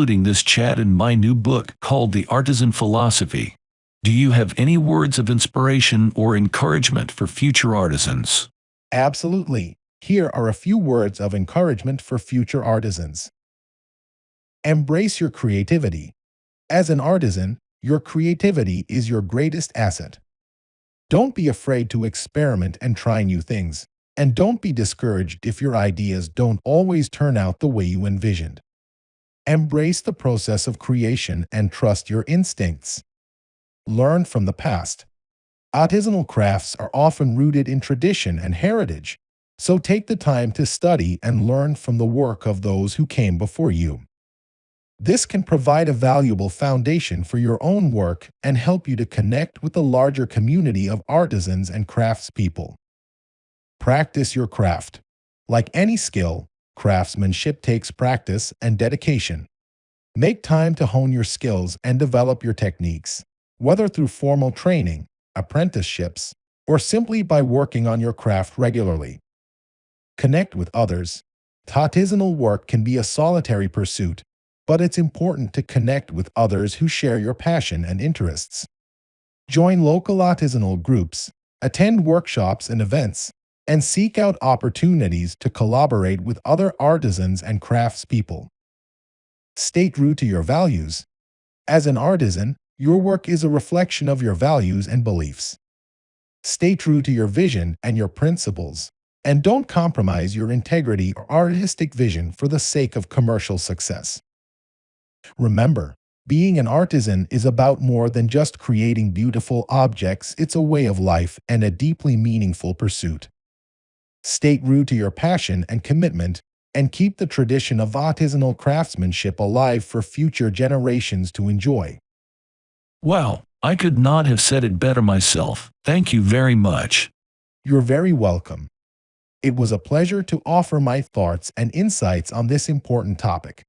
including this chat in my new book called The Artisan Philosophy. Do you have any words of inspiration or encouragement for future artisans? Absolutely. Here are a few words of encouragement for future artisans. Embrace your creativity. As an artisan, your creativity is your greatest asset. Don't be afraid to experiment and try new things. And don't be discouraged if your ideas don't always turn out the way you envisioned. Embrace the process of creation and trust your instincts. Learn from the past. Artisanal crafts are often rooted in tradition and heritage, so take the time to study and learn from the work of those who came before you. This can provide a valuable foundation for your own work and help you to connect with the larger community of artisans and craftspeople. Practice your craft. Like any skill, craftsmanship takes practice and dedication. Make time to hone your skills and develop your techniques, whether through formal training, apprenticeships, or simply by working on your craft regularly. Connect with others. Artisanal work can be a solitary pursuit, but it's important to connect with others who share your passion and interests. Join local artisanal groups, attend workshops and events, and seek out opportunities to collaborate with other artisans and craftspeople. Stay true to your values. As an artisan, your work is a reflection of your values and beliefs. Stay true to your vision and your principles, and don't compromise your integrity or artistic vision for the sake of commercial success. Remember, being an artisan is about more than just creating beautiful objects. It's a way of life and a deeply meaningful pursuit. Stay true to your passion and commitment, and keep the tradition of artisanal craftsmanship alive for future generations to enjoy. Wow, I could not have said it better myself. Thank you very much. You're very welcome. It was a pleasure to offer my thoughts and insights on this important topic.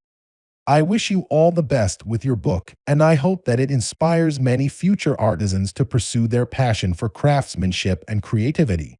I wish you all the best with your book, and I hope that it inspires many future artisans to pursue their passion for craftsmanship and creativity.